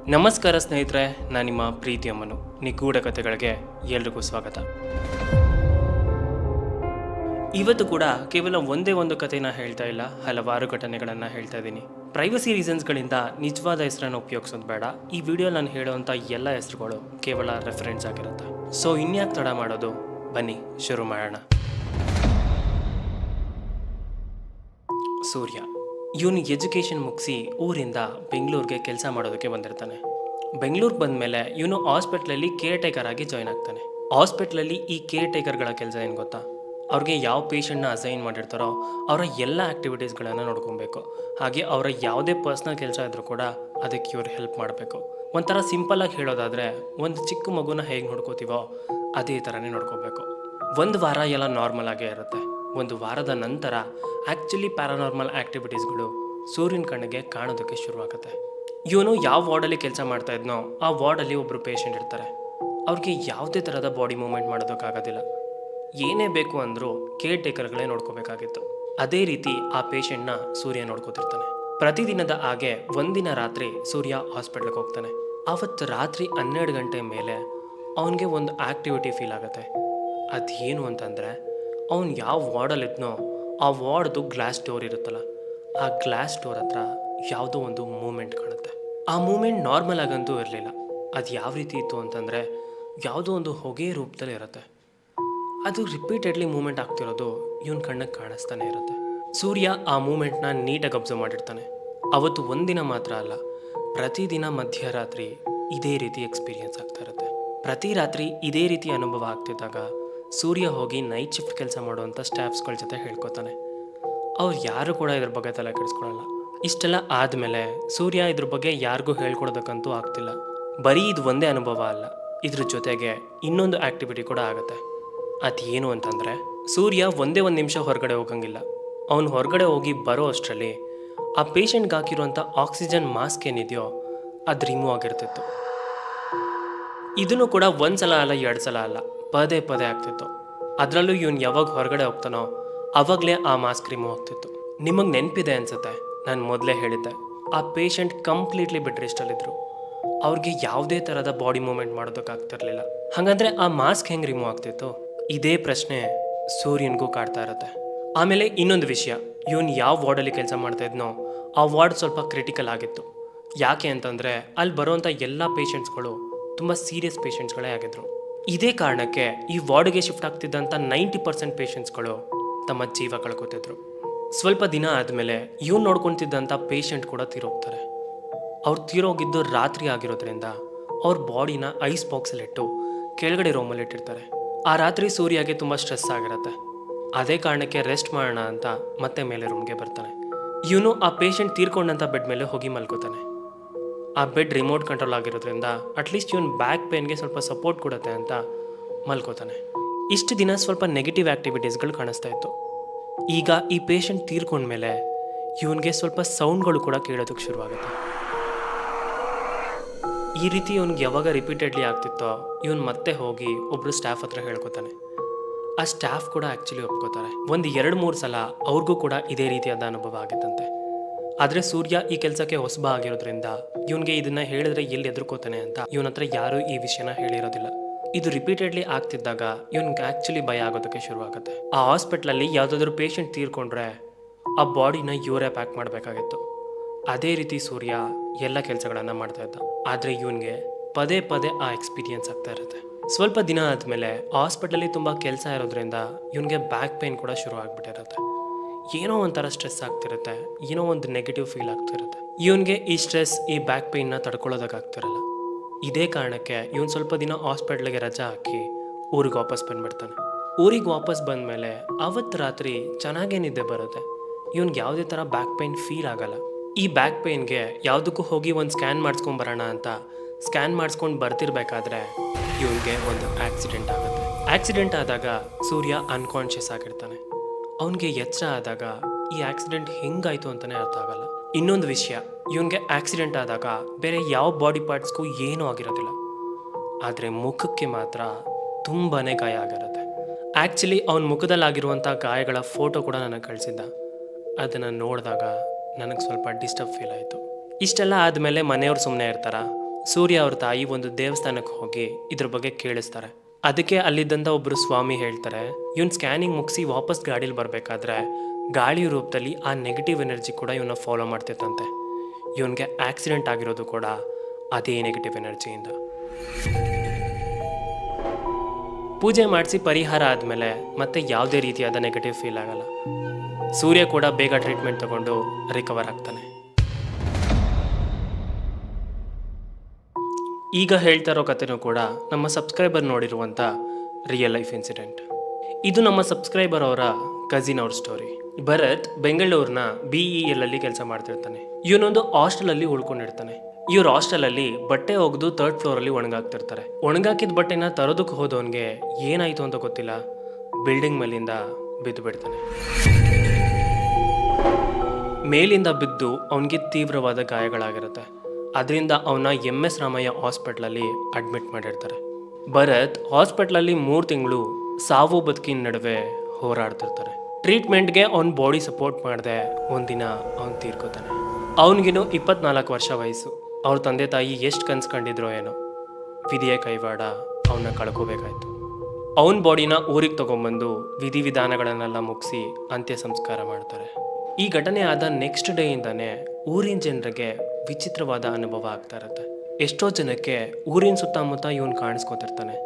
ನಮಸ್ಕಾರ ಸ್ನೇಹಿತರೆ, ನಾನು ನಿಮ್ಮ ಪ್ರೀತಿಯಮ್ಮನು. ನಿಗೂಢ ಕಥೆಗಳಿಗೆ ಎಲ್ರಿಗೂ ಸ್ವಾಗತ. ಇವತ್ತು ಕೂಡ ಕೇವಲ ಒಂದೇ ಒಂದು ಕಥೆನ ಹೇಳ್ತಾ ಇಲ್ಲ, ಹಲವಾರು ಘಟನೆಗಳನ್ನು ಹೇಳ್ತಾ ಇದ್ದೀನಿ. ಪ್ರೈವಸಿ ರೀಸನ್ಸ್ಗಳಿಂದ ನಿಜವಾದ ಹೆಸರನ್ನು ಉಪಯೋಗಿಸೋದು ಬೇಡ. ಈ ವಿಡಿಯೋ ನಾನು ಹೇಳುವಂಥ ಎಲ್ಲ ಹೆಸರುಗಳು ಕೇವಲ ರೆಫರೆನ್ಸ್ ಆಗಿರುತ್ತೆ. ಸೊ ಇನ್ಯಾಕೆ ತಡ ಮಾಡೋದು, ಬನ್ನಿ ಶುರು ಮಾಡೋಣ. ಸೂರ್ಯ ಇವನು ಎಜುಕೇಷನ್ ಮುಗಿಸಿ ಊರಿಂದ ಬೆಂಗಳೂರಿಗೆ ಕೆಲಸ ಮಾಡೋದಕ್ಕೆ ಬಂದಿರ್ತಾನೆ. ಬೆಂಗಳೂರಿಗೆ ಬಂದಮೇಲೆ ಇವನು ಹಾಸ್ಪಿಟ್ಲಲ್ಲಿ ಕೇರ್ ಟೇಕರ್ ಆಗಿ ಜಾಯ್ನ್ ಆಗ್ತಾನೆ. ಹಾಸ್ಪಿಟ್ಲಲ್ಲಿ ಈ ಕೇರ್ ಟೇಕರ್ಗಳ ಕೆಲಸ ಏನು ಗೊತ್ತಾ, ಅವ್ರಿಗೆ ಯಾವ ಪೇಷಂಟ್ನ ಅಸೈನ್ ಮಾಡಿರ್ತಾರೋ ಅವರ ಎಲ್ಲ ಆ್ಯಕ್ಟಿವಿಟೀಸ್ಗಳನ್ನು ನೋಡ್ಕೊಬೇಕು. ಹಾಗೆ ಅವರ ಯಾವುದೇ ಪರ್ಸ್ನಲ್ ಕೆಲಸ ಇದ್ರೂ ಕೂಡ ಅದಕ್ಕೆ ಇವ್ರು ಹೆಲ್ಪ್ ಮಾಡಬೇಕು. ಒಂಥರ ಸಿಂಪಲ್ಲಾಗಿ ಹೇಳೋದಾದರೆ, ಒಂದು ಚಿಕ್ಕ ಮಗುನ ಹೇಗೆ ನೋಡ್ಕೋತೀವೋ ಅದೇ ಥರನೇ ನೋಡ್ಕೋಬೇಕು. ಒಂದು ವಾರ ಎಲ್ಲ ನಾರ್ಮಲ್ ಆಗೇ ಇರುತ್ತೆ. ಒಂದು ವಾರದ ನಂತರ ಆ್ಯಕ್ಚುಲಿ ಪ್ಯಾರಾನಾರ್ಮಲ್ ಆ್ಯಕ್ಟಿವಿಟೀಸ್ಗಳು ಸೂರ್ಯನ ಕಣ್ಣಿಗೆ ಕಾಣೋದಕ್ಕೆ ಶುರುವಾಗುತ್ತೆ. ಇವನು ಯಾವ ವಾರ್ಡಲ್ಲಿ ಕೆಲಸ ಮಾಡ್ತಾ ಇದ್ನೋ ಆ ವಾರ್ಡಲ್ಲಿ ಒಬ್ಬರು ಪೇಷಂಟ್ ಇರ್ತಾರೆ. ಅವ್ರಿಗೆ ಯಾವುದೇ ಥರದ ಬಾಡಿ ಮೂವ್ಮೆಂಟ್ ಮಾಡೋದಕ್ಕಾಗೋದಿಲ್ಲ. ಏನೇ ಬೇಕು ಅಂದರೂ ಕೇರ್ ಟೇಕರ್ಗಳೇ ನೋಡ್ಕೋಬೇಕಾಗಿತ್ತು. ಅದೇ ರೀತಿ ಆ ಪೇಷಂಟ್ನ ಸೂರ್ಯ ನೋಡ್ಕೋತಿರ್ತಾನೆ. ಪ್ರತಿದಿನದ ಹಾಗೆ ಒಂದಿನ ರಾತ್ರಿ ಸೂರ್ಯ ಹಾಸ್ಪಿಟ್ಲಿಗೆ ಹೋಗ್ತಾನೆ. ಆವತ್ತು ರಾತ್ರಿ 12 ಗಂಟೆ ಮೇಲೆ ಅವನಿಗೆ ಒಂದು ಆ್ಯಕ್ಟಿವಿಟಿ ಫೀಲ್ ಆಗುತ್ತೆ. ಅದೇನು ಅಂತಂದರೆ, ಅವನು ಯಾವ ವಾರ್ಡಲ್ಲಿದ್ನೋ ಆ ವಾರ್ಡ್ದು ಗ್ಲಾಸ್ ಡೋರ್ ಇರುತ್ತಲ್ಲ, ಆ ಗ್ಲಾಸ್ ಡೋರ್ ಹತ್ರ ಯಾವುದೋ ಒಂದು ಮೂಮೆಂಟ್ ಕಾಣುತ್ತೆ. ಆ ಮೂಮೆಂಟ್ ನಾರ್ಮಲ್ ಆಗಂತೂ ಇರಲಿಲ್ಲ. ಅದು ಯಾವ ರೀತಿ ಇತ್ತು ಅಂತಂದರೆ, ಯಾವುದೋ ಒಂದು ಹೊಗೆ ರೂಪದಲ್ಲಿ ಇರುತ್ತೆ. ಅದು ರಿಪೀಟೆಡ್ಲಿ ಮೂಮೆಂಟ್ ಆಗ್ತಿರೋದು ಇವನ ಕಣ್ಣಿಗೆ ಕಾಣಿಸ್ತಾನೆ ಇರುತ್ತೆ. ಸೂರ್ಯ ಆ ಮೂಮೆಂಟ್ನ ನೀಟಾಗಿ ಅಬ್ಸರ್ವ್ ಮಾಡಿರ್ತಾನೆ. ಅವತ್ತು ಒಂದಿನ ಮಾತ್ರ ಅಲ್ಲ, ಪ್ರತಿದಿನ ಮಧ್ಯರಾತ್ರಿ ಇದೇ ರೀತಿ ಎಕ್ಸ್ಪೀರಿಯನ್ಸ್ ಆಗ್ತಾ ಇರುತ್ತೆ. ಪ್ರತಿ ರಾತ್ರಿ ಇದೇ ರೀತಿ ಅನುಭವ ಆಗ್ತಿದ್ದಾಗ ಸೂರ್ಯ ಹೋಗಿ ನೈಟ್ ಶಿಫ್ಟ್ ಕೆಲಸ ಮಾಡುವಂಥ ಸ್ಟಾಫ್ಸ್ಗಳ ಜೊತೆ ಹೇಳ್ಕೊತಾನೆ. ಅವ್ರು ಯಾರು ಕೂಡ ಇದ್ರ ಬಗ್ಗೆ ತಲೆ ಕೆಡಿಸ್ಕೊಳ್ಳಲ್ಲ. ಇಷ್ಟೆಲ್ಲ ಆದಮೇಲೆ ಸೂರ್ಯ ಇದ್ರ ಬಗ್ಗೆ ಯಾರಿಗೂ ಹೇಳ್ಕೊಡೋದಕ್ಕಂತೂ ಆಗ್ತಿಲ್ಲ. ಬರೀ ಇದು ಒಂದೇ ಅನುಭವ ಅಲ್ಲ, ಇದ್ರ ಜೊತೆಗೆ ಇನ್ನೊಂದು ಆ್ಯಕ್ಟಿವಿಟಿ ಕೂಡ ಆಗುತ್ತೆ. ಅದೇನು ಅಂತಂದರೆ, ಸೂರ್ಯ ಒಂದೇ ಒಂದು ನಿಮಿಷ ಹೊರಗಡೆ ಹೋಗಂಗಿಲ್ಲ. ಅವನು ಹೊರಗಡೆ ಹೋಗಿ ಬರೋ ಅಷ್ಟರಲ್ಲಿ ಆ ಪೇಷಂಟ್ಗೆ ಹಾಕಿರುವಂಥ ಆಕ್ಸಿಜನ್ ಮಾಸ್ಕ್ ಏನಿದೆಯೋ ಅದು ರಿಮೂವ್ ಆಗಿರ್ತಿತ್ತು. ಇದನ್ನು ಕೂಡ ಒಂದು ಸಲ ಅಲ್ಲ, 2 ಸಲ ಅಲ್ಲ, ಪದೇ ಪದೇ ಆಗ್ತಿತ್ತು. ಅದರಲ್ಲೂ ಇವನು ಯಾವಾಗ ಹೊರಗಡೆ ಹೋಗ್ತಾನೋ ಆವಾಗಲೇ ಆ ಮಾಸ್ಕ್ ರಿಮೂವ್ ಆಗ್ತಿತ್ತು. ನಿಮಗೆ ನೆನಪಿದೆ ಅನಿಸುತ್ತೆ, ನಾನು ಮೊದಲೇ ಹೇಳಿದ್ದೆ, ಆ ಪೇಷಂಟ್ ಕಂಪ್ಲೀಟ್ಲಿ ಬೆಡ್ ರೆಸ್ಟಲ್ಲಿದ್ದರು. ಅವ್ರಿಗೆ ಯಾವುದೇ ಥರದ ಬಾಡಿ ಮೂವ್ಮೆಂಟ್ ಮಾಡೋದಕ್ಕಾಗ್ತಿರ್ಲಿಲ್ಲ. ಹಾಗಂದರೆ ಆ ಮಾಸ್ಕ್ ಹೆಂಗೆ ರಿಮೂವ್ ಆಗ್ತಿತ್ತು? ಇದೇ ಪ್ರಶ್ನೆ ಸೂರ್ಯನಿಗೂ ಕಾಡ್ತಾ ಇರುತ್ತೆ. ಆಮೇಲೆ ಇನ್ನೊಂದು ವಿಷಯ, ಇವನು ಯಾವ ವಾರ್ಡಲ್ಲಿ ಕೆಲಸ ಮಾಡ್ತಾ ಇದ್ನೋ ಆ ವಾರ್ಡ್ ಸ್ವಲ್ಪ ಕ್ರಿಟಿಕಲ್ ಆಗಿತ್ತು. ಯಾಕೆ ಅಂತಂದರೆ, ಅಲ್ಲಿ ಬರುವಂಥ ಎಲ್ಲ ಪೇಷಂಟ್ಸ್ಗಳು ತುಂಬ ಸೀರಿಯಸ್ ಪೇಷಂಟ್ಸ್ಗಳೇ ಆಗಿದ್ರು. ಇದೇ ಕಾರಣಕ್ಕೆ ಈ ವಾರ್ಡ್ಗೆ ಶಿಫ್ಟ್ ಆಗ್ತಿದ್ದಂಥ 90% ಪೇಷಂಟ್ಸ್ಗಳು ತಮ್ಮ ಜೀವ ಕಳ್ಕೊತಿದ್ರು. ಸ್ವಲ್ಪ ದಿನ ಆದಮೇಲೆ ಇವನು ನೋಡ್ಕೊತಿದ್ದಂಥ ಪೇಷಂಟ್ ಕೂಡ ತೀರೋಗ್ತಾರೆ. ಅವ್ರು ತೀರೋಗಿದ್ದು ರಾತ್ರಿ ಆಗಿರೋದ್ರಿಂದ ಅವ್ರ ಬಾಡಿನ ಐಸ್ ಬಾಕ್ಸಲ್ಲಿಟ್ಟು ಕೆಳಗಡೆ ರೂಮಲ್ಲಿ ಇಟ್ಟಿರ್ತಾರೆ. ಆ ರಾತ್ರಿ ಸೂರ್ಯಗೆ ತುಂಬ ಸ್ಟ್ರೆಸ್ ಆಗಿರುತ್ತೆ. ಅದೇ ಕಾರಣಕ್ಕೆ ರೆಸ್ಟ್ ಮಾಡೋಣ ಅಂತ ಮತ್ತೆ ಮೇಲೆ ರೂಮ್ಗೆ ಬರ್ತಾನೆ. ಇವನು ಆ ಪೇಷಂಟ್ ತೀರ್ಕೊಂಡಂಥ ಬೆಡ್ ಮೇಲೆ ಹೋಗಿ ಮಲ್ಕೋತಾನೆ. ಆ ಬೆಡ್ ರಿಮೋಟ್ ಕಂಟ್ರೋಲ್ ಆಗಿರೋದ್ರಿಂದ ಅಟ್ಲೀಸ್ಟ್ ಇವನು ಬ್ಯಾಕ್ ಪೇನ್ಗೆ ಸ್ವಲ್ಪ ಸಪೋರ್ಟ್ ಕೊಡುತ್ತೆ ಅಂತ ಮಲ್ಕೋತಾನೆ. ಇಷ್ಟು ದಿನ ಸ್ವಲ್ಪ ನೆಗೆಟಿವ್ ಆ್ಯಕ್ಟಿವಿಟೀಸ್ಗಳು ಕಾಣಿಸ್ತಾ ಇತ್ತು. ಈಗ ಈ ಪೇಷಂಟ್ ತೀರ್ಕೊಂಡ್ಮೇಲೆ ಇವನಿಗೆ ಸ್ವಲ್ಪ ಸೌಂಡ್ಗಳು ಕೂಡ ಕೇಳೋದಕ್ಕೆ ಶುರುವಾಗುತ್ತೆ. ಈ ರೀತಿ ಇವನಿಗೆ ಯಾವಾಗ ರಿಪೀಟೆಡ್ಲಿ ಆಗ್ತಿತ್ತೋ ಇವನು ಮತ್ತೆ ಹೋಗಿ ಒಬ್ಬರು ಸ್ಟಾಫ್ ಹತ್ರ ಹೇಳ್ಕೊತಾನೆ. ಆ ಸ್ಟಾಫ್ ಕೂಡ ಆ್ಯಕ್ಚುಲಿ ಒಪ್ಕೋತಾರೆ. ಒಂದು 2-3 ಸಲ ಅವ್ರಿಗೂ ಕೂಡ ಇದೇ ರೀತಿಯಾದ ಅನುಭವ ಆಗಿತ್ತಂತೆ. ಆದರೆ ಸೂರ್ಯ ಈ ಕೆಲಸಕ್ಕೆ ಹೊಸಬ ಆಗಿರೋದ್ರಿಂದ ಇವನಿಗೆ ಇದನ್ನು ಹೇಳಿದ್ರೆ ಎಲ್ಲಿ ಎದುರ್ಕೋತಾನೆ ಅಂತ ಇವನ ಹತ್ರ ಯಾರೂ ಈ ವಿಷಯನ ಹೇಳಿರೋದಿಲ್ಲ. ಇದು ರಿಪೀಟೆಡ್ಲಿ ಆಗ್ತಿದ್ದಾಗ ಇವನಿಗೆ ಆ್ಯಕ್ಚುಲಿ ಭಯ ಆಗೋದಕ್ಕೆ ಶುರುವಾಗುತ್ತೆ. ಆ ಹಾಸ್ಪಿಟ್ಲಲ್ಲಿ ಯಾವುದಾದ್ರೂ ಪೇಷಂಟ್ ತೀರ್ಕೊಂಡ್ರೆ ಆ ಬಾಡಿನ ಇವರೇ ಪ್ಯಾಕ್ ಮಾಡಬೇಕಾಗಿತ್ತು. ಅದೇ ರೀತಿ ಸೂರ್ಯ ಎಲ್ಲ ಕೆಲಸಗಳನ್ನು ಮಾಡ್ತಾ ಇದ್ದ. ಆದರೆ ಇವನಿಗೆ ಪದೇ ಪದೇ ಆ ಎಕ್ಸ್ಪೀರಿಯನ್ಸ್ ಆಗ್ತಾ ಇರುತ್ತೆ. ಸ್ವಲ್ಪ ದಿನ ಆದಮೇಲೆ ಹಾಸ್ಪಿಟಲಲ್ಲಿ ತುಂಬ ಕೆಲಸ ಇರೋದ್ರಿಂದ ಇವನಿಗೆ ಬ್ಯಾಕ್ ಪೇನ್ ಕೂಡ ಶುರು ಆಗಿಬಿಟ್ಟಿರುತ್ತೆ. ಏನೋ ಒಂಥರ ಸ್ಟ್ರೆಸ್ ಆಗ್ತಿರುತ್ತೆ, ಏನೋ ಒಂದು ನೆಗೆಟಿವ್ ಫೀಲ್ ಆಗ್ತಿರುತ್ತೆ. ಇವನಿಗೆ ಈ ಸ್ಟ್ರೆಸ್, ಈ ಬ್ಯಾಕ್ ಪೇನ್ನ ತಡ್ಕೊಳ್ಳೋದಕ್ಕಾಗ್ತಿರಲ್ಲ. ಇದೇ ಕಾರಣಕ್ಕೆ ಇವನು ಸ್ವಲ್ಪ ದಿನ ಹಾಸ್ಪಿಟ್ಲಿಗೆ ರಜಾ ಹಾಕಿ ಊರಿಗೆ ವಾಪಸ್ ಬಂದುಬಿಡ್ತಾನೆ. ಊರಿಗೆ ವಾಪಸ್ ಬಂದಮೇಲೆ ಅವತ್ತು ರಾತ್ರಿ ಚೆನ್ನಾಗೇ ನಿದ್ದೆ ಬರುತ್ತೆ. ಇವನಿಗೆ ಯಾವುದೇ ಥರ ಬ್ಯಾಕ್ ಪೇನ್ ಫೀಲ್ ಆಗಲ್ಲ. ಈ ಬ್ಯಾಕ್ ಪೇನ್ಗೆ ಯಾವುದಕ್ಕೂ ಹೋಗಿ ಒಂದು ಸ್ಕ್ಯಾನ್ ಮಾಡಿಸ್ಕೊಂಬರೋಣ ಅಂತ ಸ್ಕ್ಯಾನ್ ಮಾಡಿಸ್ಕೊಂಡು ಬರ್ತಿರ್ಬೇಕಾದ್ರೆ ಇವನಿಗೆ ಒಂದು ಆಕ್ಸಿಡೆಂಟ್ ಆಗುತ್ತೆ. ಆಕ್ಸಿಡೆಂಟ್ ಆದಾಗ ಸೂರ್ಯ ಅನ್ಕಾನ್ಷಿಯಸ್ ಆಗಿರ್ತಾನೆ. ಅವನಿಗೆ ಎಚ್ಚರ ಆದಾಗ ಈ ಆಕ್ಸಿಡೆಂಟ್ ಹೆಂಗಾಯಿತು ಅಂತಲೇ ಅರ್ಥ ಆಗಲ್ಲ. ಇನ್ನೊಂದು ವಿಷಯ, ಇವನಿಗೆ ಆಕ್ಸಿಡೆಂಟ್ ಆದಾಗ ಬೇರೆ ಯಾವ ಬಾಡಿ ಪಾರ್ಟ್ಸ್ಗೂ ಏನೂ ಆಗಿರೋದಿಲ್ಲ. ಆದರೆ ಮುಖಕ್ಕೆ ಮಾತ್ರ ತುಂಬಾ ಗಾಯ ಆಗಿರುತ್ತೆ. ಆ್ಯಕ್ಚುಲಿ ಅವನ ಮುಖದಲ್ಲಾಗಿರುವಂಥ ಗಾಯಗಳ ಫೋಟೋ ಕೂಡ ನನಗೆ ಕಳಿಸಿದ್ದ. ಅದನ್ನು ನೋಡಿದಾಗ ನನಗೆ ಸ್ವಲ್ಪ ಡಿಸ್ಟರ್ಬ್ ಫೀಲ್ ಆಯಿತು. ಇಷ್ಟೆಲ್ಲ ಆದಮೇಲೆ ಮನೆಯವ್ರು ಸುಮ್ಮನೆ ಇರ್ತಾರ? ಸೂರ್ಯ ಅವ್ರ ತಾಯಿ ಒಂದು ದೇವಸ್ಥಾನಕ್ಕೆ ಹೋಗಿ ಇದ್ರ ಬಗ್ಗೆ ಕೇಳಿಸ್ತಾರೆ. ಅದಕ್ಕೆ ಅಲ್ಲಿದ್ದಂಥ ಒಬ್ಬರು ಸ್ವಾಮಿ ಹೇಳ್ತಾರೆ, ಇವನ್ ಸ್ಕ್ಯಾನಿಂಗ್ ಮುಗಿಸಿ ವಾಪಸ್ ಗಾಡೀಲಿ ಬರಬೇಕಾದ್ರೆ ಗಾಳಿ ರೂಪದಲ್ಲಿ ಆ ನೆಗೆಟಿವ್ ಎನರ್ಜಿ ಕೂಡ ಇವನ್ನ ಫಾಲೋ ಮಾಡ್ತಿತ್ತಂತೆ. ಇವನಿಗೆ ಆಕ್ಸಿಡೆಂಟ್ ಆಗಿರೋದು ಕೂಡ ಅದೇ ನೆಗೆಟಿವ್ ಎನರ್ಜಿಯಿಂದ. ಪೂಜೆ ಮಾಡಿಸಿ ಪರಿಹಾರ ಆದಮೇಲೆ ಮತ್ತೆ ಯಾವುದೇ ರೀತಿಯಾದ ನೆಗೆಟಿವ್ ಫೀಲ್ ಆಗಲ್ಲ. ಸೂರ್ಯ ಕೂಡ ಬೇಗ ಟ್ರೀಟ್ಮೆಂಟ್ ತಗೊಂಡು ರಿಕವರ್ ಆಗ್ತಾನೆ. ಈಗ ಹೇಳ್ತಾ ಇರೋ ಕಥೆನೂ ಕೂಡ ನಮ್ಮ ಸಬ್ಸ್ಕ್ರೈಬರ್ ನೋಡಿರುವಂಥ ರಿಯಲ್ ಲೈಫ್ ಇನ್ಸಿಡೆಂಟ್. ಇದು ನಮ್ಮ ಸಬ್ಸ್ಕ್ರೈಬರ್ ಅವರ ಕಸಿನ್ ಅವ್ರ ಸ್ಟೋರಿ. ಭರತ್ ಬೆಂಗಳೂರಿನ BEL ಅಲ್ಲಿ ಕೆಲಸ ಮಾಡ್ತಿರ್ತಾನೆ. ಇವನೊಂದು ಹಾಸ್ಟೆಲಲ್ಲಿ ಉಳ್ಕೊಂಡಿರ್ತಾನೆ. ಇವ್ರ ಹಾಸ್ಟೆಲಲ್ಲಿ ಬಟ್ಟೆ ಒಗೆದು 3rd ಫ್ಲೋರಲ್ಲಿ ಒಣಗಾಕ್ತಿರ್ತಾರೆ. ಒಣಗಾಕಿದ ಬಟ್ಟೆನ ತರೋದಕ್ಕೆ ಹೋದವನಿಗೆ ಏನಾಯಿತು ಅಂತ ಗೊತ್ತಿಲ್ಲ, ಬಿಲ್ಡಿಂಗ್ ಮೇಲಿಂದ ಬಿದ್ದು ಬಿಡ್ತಾನೆ. ಮೇಲಿಂದ ಬಿದ್ದು ಅವನಿಗೆ ತೀವ್ರವಾದ ಗಾಯಗಳಾಗಿರುತ್ತೆ. ಅದರಿಂದ ಅವನ MS ರಾಮಯ್ಯ ಹಾಸ್ಪಿಟ್ಲಲ್ಲಿ ಅಡ್ಮಿಟ್ ಮಾಡಿರ್ತಾರೆ. ಭರತ್ ಹಾಸ್ಪಿಟ್ಲಲ್ಲಿ 3 ತಿಂಗಳು ಸಾವು ಬದುಕಿನ ನಡುವೆ ಹೋರಾಡ್ತಿರ್ತಾರೆ. ಟ್ರೀಟ್ಮೆಂಟ್ಗೆ ಅವ್ನ ಬಾಡಿ ಸಪೋರ್ಟ್ ಮಾಡದೆ ಒಂದಿನ ಅವ್ನು ತೀರ್ಕೋತಾನೆ. ಅವನಿಗಿನ್ನು 24 ವರ್ಷ ವಯಸ್ಸು. ಅವ್ರ ತಂದೆ ತಾಯಿ ಎಷ್ಟು ಕನ್ಸ್ಕೊಂಡಿದ್ರೋ ಏನೋ, ವಿಧಿಯ ಕೈವಾಡ ಅವನ್ನ ಕಳ್ಕೋಬೇಕಾಯ್ತು. ಅವನ ಬಾಡಿನ ಊರಿಗೆ ತಗೊಂಬಂದು ವಿಧಿವಿಧಾನಗಳನ್ನೆಲ್ಲ ಮುಗಿಸಿ ಅಂತ್ಯ ಸಂಸ್ಕಾರ ಮಾಡ್ತಾರೆ. ಈ ಘಟನೆ ಆದ ನೆಕ್ಸ್ಟ್ ಡೇಯಿಂದಾನೆ ಊರಿನ ಜನರಿಗೆ ವಿಚಿತ್ರವಾದ ಅನುಭವ ಆಗ್ತಾ ಇರುತ್ತೆ. ಎಷ್ಟೋ ಜನಕ್ಕೆ ಊರಿನ ಸುತ್ತಮುತ್ತ ಇವನು ಕಾಣಿಸ್ಕೊತಿರ್ತಾನೆ.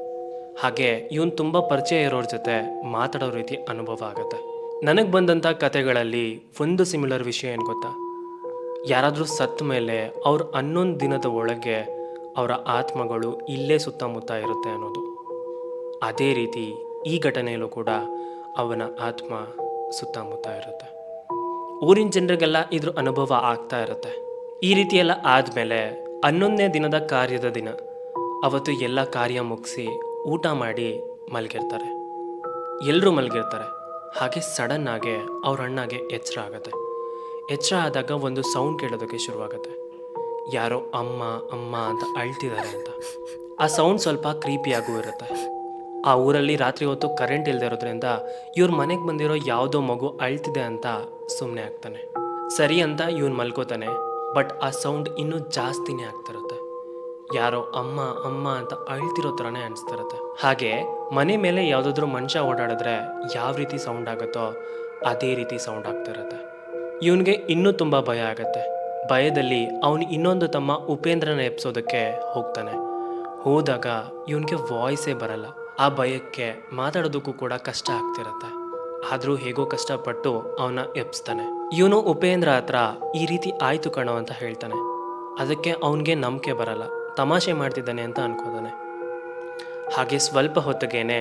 ಹಾಗೆ ಇವನು ತುಂಬ ಪರಿಚಯ ಇರೋರ ಜೊತೆ ಮಾತಾಡೋ ರೀತಿ ಅನುಭವ ಆಗುತ್ತೆ. ನನಗೆ ಬಂದಂಥ ಕತೆಗಳಲ್ಲಿ ಒಂದು ಸಿಮಿಲರ್ ವಿಷಯ ಏನು ಗೊತ್ತಾ, ಯಾರಾದರೂ ಸತ್ತ ಮೇಲೆ ಅವ್ರ 11 ದಿನದ ಒಳಗೆ ಅವರ ಆತ್ಮಗಳು ಇಲ್ಲೇ ಸುತ್ತಮುತ್ತ ಇರುತ್ತೆ ಅನ್ನೋದು. ಅದೇ ರೀತಿ ಈ ಘಟನೆಯಲ್ಲೂ ಕೂಡ ಅವನ ಆತ್ಮ ಸುತ್ತಮುತ್ತ ಇರುತ್ತೆ. ಊರಿನ ಜನರಿಗೆಲ್ಲ ಇದ್ರ ಅನುಭವ ಆಗ್ತಾ ಇರುತ್ತೆ. ಈ ರೀತಿಯೆಲ್ಲ ಆದಮೇಲೆ 11ನೇ ದಿನದ ಕಾರ್ಯದ ದಿನ ಅವತ್ತು ಎಲ್ಲ ಕಾರ್ಯ ಮುಗಿಸಿ ಊಟ ಮಾಡಿ ಮಲಗಿರ್ತಾರೆ. ಎಲ್ಲರೂ ಮಲಗಿರ್ತಾರೆ. ಹಾಗೆ ಸಡನ್ನಾಗೆ ಅವ್ರ ಅಣ್ಣಗೆ ಎಚ್ಚರ ಆಗುತ್ತೆ. ಎಚ್ಚರ ಆದಾಗ ಒಂದು ಸೌಂಡ್ ಕೇಳೋದಕ್ಕೆ ಶುರುವಾಗುತ್ತೆ. ಯಾರೋ ಅಮ್ಮ ಅಮ್ಮ ಅಂತ ಅಳ್ತಿದ್ದಾರೆ ಅಂತ. ಆ ಸೌಂಡ್ ಸ್ವಲ್ಪ ಕ್ರೀಪಿಯಾಗೂ ಇರುತ್ತೆ. ಆ ಊರಲ್ಲಿ ರಾತ್ರಿ ಹೊತ್ತು ಕರೆಂಟ್ ಇಲ್ಲದೆ ಇರೋದ್ರಿಂದ ಇವ್ರ ಮನೆಗೆ ಬಂದಿರೋ ಯಾವುದೋ ಮಗು ಅಳ್ತಿದೆ ಅಂತ ಸುಮ್ಮನೆ ಆಗ್ತಾನೆ. ಸರಿ ಅಂತ ಇವನು ಮಲ್ಕೋತಾನೆ. ಬಟ್ ಆ ಸೌಂಡ್ ಇನ್ನೂ ಜಾಸ್ತಿನೇ ಆಗ್ತಿರುತ್ತೆ. ಯಾರೋ ಅಮ್ಮ ಅಮ್ಮ ಅಂತ ಅಳ್ತಿರೋ ಥರನೇ ಅನಿಸ್ತಿರುತ್ತೆ. ಹಾಗೆ ಮನೆ ಮೇಲೆ ಯಾವುದಾದ್ರೂ ಮನುಷ್ಯ ಓಡಾಡಿದ್ರೆ ಯಾವ ರೀತಿ ಸೌಂಡ್ ಆಗುತ್ತೋ ಅದೇ ರೀತಿ ಸೌಂಡ್ ಆಗ್ತಿರುತ್ತೆ. ಇವನಿಗೆ ಇನ್ನೂ ತುಂಬ ಭಯ ಆಗುತ್ತೆ. ಭಯದಲ್ಲಿ ಅವನು ಇನ್ನೊಂದು ತಮ್ಮ ಉಪೇಂದ್ರನ ಎಬ್ಸೋದಕ್ಕೆ ಹೋಗ್ತಾನೆ. ಹೋದಾಗ ಇವನಿಗೆ ವಾಯ್ಸೇ ಬರಲ್ಲ. ಆ ಭಯಕ್ಕೆ ಮಾತಾಡೋದಕ್ಕೂ ಕೂಡ ಕಷ್ಟ ಆಗ್ತಿರುತ್ತೆ. ಆದರೂ ಹೇಗೋ ಕಷ್ಟಪಟ್ಟು ಅವನ ಎಬ್ಸ್ತಾನೆ. ಇವನು ಉಪೇಂದ್ರ ಹತ್ರ ಈ ರೀತಿ ಆಯ್ತು ಕಣೋ ಅಂತ ಹೇಳ್ತಾನೆ. ಅದಕ್ಕೆ ಅವನಿಗೆ ನಂಬಿಕೆ ಬರಲ್ಲ, ತಮಾಷೆ ಮಾಡ್ತಿದ್ದಾನೆ ಅಂತ ಅನ್ಕೋತಾನೆ. ಹಾಗೆ ಸ್ವಲ್ಪ ಹೊತ್ತಿಗೇನೆ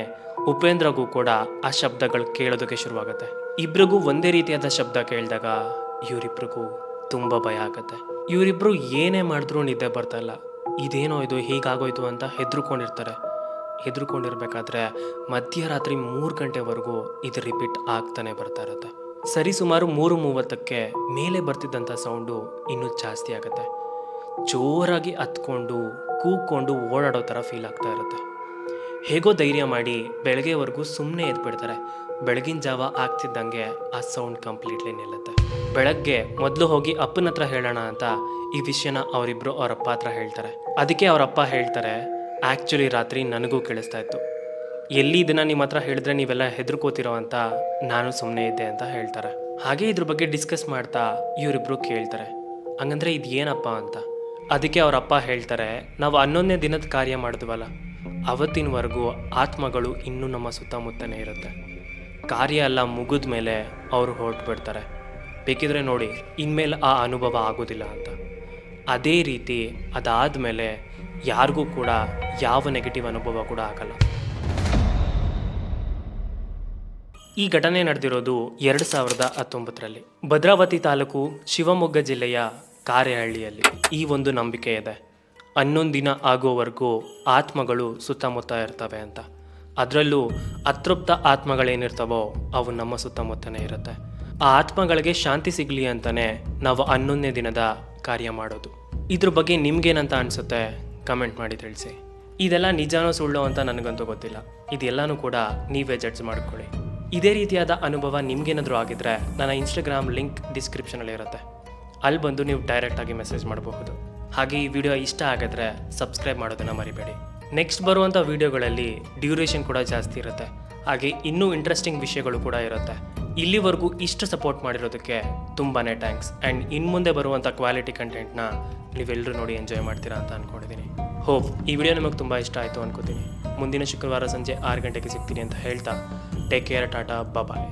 ಉಪೇಂದ್ರಗೂ ಕೂಡ ಆ ಶಬ್ದಗಳು ಕೇಳೋದಕ್ಕೆ ಶುರುವಾಗುತ್ತೆ. ಇಬ್ರಿಗೂ ಒಂದೇ ರೀತಿಯಾದ ಶಬ್ದ ಕೇಳಿದಾಗ ಇವರಿಬ್ರಿಗೂ ತುಂಬ ಭಯ ಆಗುತ್ತೆ. ಇವರಿಬ್ರು ಏನೇ ಮಾಡಿದ್ರೂ ನಿದ್ದೆ ಬರ್ತಾ ಇಲ್ಲ. ಇದೇನೋ ಇದು ಹೀಗಾಗೋಯ್ತು ಅಂತ ಹೆದರ್ಕೊಂಡಿರ್ತಾರೆ. ಹೆದರ್ಕೊಂಡಿರ್ಬೇಕಾದ್ರೆ ಮಧ್ಯರಾತ್ರಿ 3 ಗಂಟೆವರೆಗೂ ಇದು ರಿಪೀಟ್ ಆಗ್ತಾನೆ ಬರ್ತಾ ಇರುತ್ತೆ. ಸರಿ ಸುಮಾರು 3:30ಕ್ಕೆ ಮೇಲೆ ಬರ್ತಿದ್ದಂಥ ಸೌಂಡು ಇನ್ನೂ ಜಾಸ್ತಿ ಆಗುತ್ತೆ. ಜೋರಾಗಿ ಹತ್ಕೊಂಡು ಕೂಗ್ಕೊಂಡು ಓಡಾಡೋ ಥರ ಫೀಲ್ ಆಗ್ತಾ ಇರುತ್ತೆ. ಹೇಗೋ ಧೈರ್ಯ ಮಾಡಿ ಬೆಳಗ್ಗೆವರೆಗೂ ಸುಮ್ಮನೆ ಎದ್ಬಿಡ್ತಾರೆ. ಬೆಳಗಿನ ಜಾವ ಆಗ್ತಿದ್ದಂಗೆ ಆ ಸೌಂಡ್ ಕಂಪ್ಲೀಟ್ಲಿ ನಿಲ್ಲುತ್ತೆ. ಬೆಳಗ್ಗೆ ಮೊದಲು ಹೋಗಿ ಅಪ್ಪನ ಹತ್ರ ಹೇಳೋಣ ಅಂತ ಈ ವಿಷಯನ ಅವರಿಬ್ಬರು ಅವರಪ್ಪ ಹತ್ರ ಹೇಳ್ತಾರೆ. ಅದಕ್ಕೆ ಅವರಪ್ಪ ಹೇಳ್ತಾರೆ, ಆ್ಯಕ್ಚುಲಿ ರಾತ್ರಿ ನನಗೂ ಕೇಳಿಸ್ತಾ ಇತ್ತು. ಎಲ್ಲಿ ಇದನ್ನು ನಿಮ್ಮ ಹತ್ರ ಹೇಳಿದ್ರೆ ನೀವೆಲ್ಲ ಹೆದರ್ಕೋತಿರೋ ಅಂತ ನಾನು ಸುಮ್ಮನೆ ಇದ್ದೆ ಅಂತ ಹೇಳ್ತಾರೆ. ಹಾಗೆ ಇದ್ರ ಬಗ್ಗೆ ಡಿಸ್ಕಸ್ ಮಾಡ್ತಾ ಇವರಿಬ್ಬರು ಕೇಳ್ತಾರೆ, ಹಂಗಂದ್ರೆ ಇದು ಏನಪ್ಪ ಅಂತ. ಅದಕ್ಕೆ ಅವರಪ್ಪ ಹೇಳ್ತಾರೆ, ನಾವು 11ನೇ ದಿನದ ಕಾರ್ಯ ಮಾಡಿದ್ವಲ್ಲ, ಅವತ್ತಿನವರೆಗೂ ಆತ್ಮಗಳು ಇನ್ನೂ ನಮ್ಮ ಸುತ್ತಮುತ್ತನೇ ಇರುತ್ತೆ. ಕಾರ್ಯ ಎಲ್ಲ ಮುಗಿದ ಮೇಲೆ ಅವರು ಹೊರಟುಬಿಡ್ತಾರೆ. ಬೇಕಿದ್ರೆ ನೋಡಿ, ಇನ್ಮೇಲೆ ಆ ಅನುಭವ ಆಗೋದಿಲ್ಲ ಅಂತ. ಅದೇ ರೀತಿ ಅದಾದಮೇಲೆ ಯಾರಿಗೂ ಕೂಡ ಯಾವ ನೆಗೆಟಿವ್ ಅನುಭವ ಕೂಡ ಆಗಲ್ಲ. ಈ ಘಟನೆ ನಡೆದಿರೋದು 2019ರಲ್ಲಿ ಭದ್ರಾವತಿ ತಾಲೂಕು ಶಿವಮೊಗ್ಗ ಜಿಲ್ಲೆಯ ಕಾರೆಹಳ್ಳಿಯಲ್ಲಿ. ಈ ಒಂದು ನಂಬಿಕೆ ಇದೆ, 11 ದಿನ ಆಗೋವರೆಗೂ ಆತ್ಮಗಳು ಸುತ್ತಮುತ್ತ ಇರ್ತವೆ ಅಂತ. ಅದರಲ್ಲೂ ಅತೃಪ್ತ ಆತ್ಮಗಳೇನಿರ್ತವೋ ಅವು ನಮ್ಮ ಸುತ್ತಮುತ್ತನೇ ಇರುತ್ತೆ. ಆ ಆತ್ಮಗಳಿಗೆ ಶಾಂತಿ ಸಿಗಲಿ ಅಂತಲೇ ನಾವು 11ನೇ ದಿನದ ಕಾರ್ಯ ಮಾಡೋದು. ಇದ್ರ ಬಗ್ಗೆ ನಿಮ್ಗೇನಂತ ಅನಿಸುತ್ತೆ ಕಮೆಂಟ್ ಮಾಡಿ ತಿಳಿಸಿ. ಇದೆಲ್ಲ ನಿಜಾನೋ ಸುಳ್ಳು ಅಂತ ನನಗಂತೂ ಗೊತ್ತಿಲ್ಲ. ಇದೆಲ್ಲನೂ ಕೂಡ ನೀವೇ ಜಡ್ಜ್ ಮಾಡ್ಕೊಳ್ಳಿ. ಇದೇ ರೀತಿಯಾದ ಅನುಭವ ನಿಮ್ಗೇನಾದರೂ ಆಗಿದ್ರೆ ನನ್ನ ಇನ್ಸ್ಟಾಗ್ರಾಮ್ ಲಿಂಕ್ ಡಿಸ್ಕ್ರಿಪ್ಷನಲ್ಲಿ ಇರುತ್ತೆ. ಅಲ್ಲಿ ಬಂದು ನೀವು ಡೈರೆಕ್ಟಾಗಿ ಮೆಸೇಜ್ ಮಾಡಬಹುದು. ಹಾಗೆ ಈ ವಿಡಿಯೋ ಇಷ್ಟ ಆಗಿದ್ರೆ ಸಬ್ಸ್ಕ್ರೈಬ್ ಮಾಡೋದನ್ನು ಮರಿಬೇಡಿ. ನೆಕ್ಸ್ಟ್ ಬರುವಂಥ ವಿಡಿಯೋಗಳಲ್ಲಿ ಡ್ಯೂರೇಷನ್ ಕೂಡ ಜಾಸ್ತಿ ಇರುತ್ತೆ, ಹಾಗೆ ಇನ್ನೂ ಇಂಟ್ರೆಸ್ಟಿಂಗ್ ವಿಷಯಗಳು ಕೂಡ ಇರುತ್ತೆ. ಇಲ್ಲಿವರೆಗೂ ಇಷ್ಟು ಸಪೋರ್ಟ್ ಮಾಡಿರೋದಕ್ಕೆ ತುಂಬಾ ಥ್ಯಾಂಕ್ಸ್. ಆ್ಯಂಡ್ ಇನ್ನು ಮುಂದೆ ಬರುವಂಥ ಕ್ವಾಲಿಟಿ ಕಂಟೆಂಟ್ನ ನೀವೆಲ್ಲರೂ ನೋಡಿ ಎಂಜಾಯ್ ಮಾಡ್ತೀರಾ ಅಂತ ಅಂದ್ಕೊಂಡಿದ್ದೀನಿ. ಹೋಪ್ ಈ ವಿಡಿಯೋ ನಿಮಗೆ ತುಂಬ ಇಷ್ಟ ಆಯಿತು ಅನ್ಕೋತೀನಿ. ಮುಂದಿನ ಶುಕ್ರವಾರ ಸಂಜೆ 6 ಗಂಟೆಗೆ ಸಿಗ್ತೀನಿ ಅಂತ ಹೇಳ್ತಾ ಟೇಕ್ ಕೇರ್, ಟಾಟಾ, ಬಾಯ್.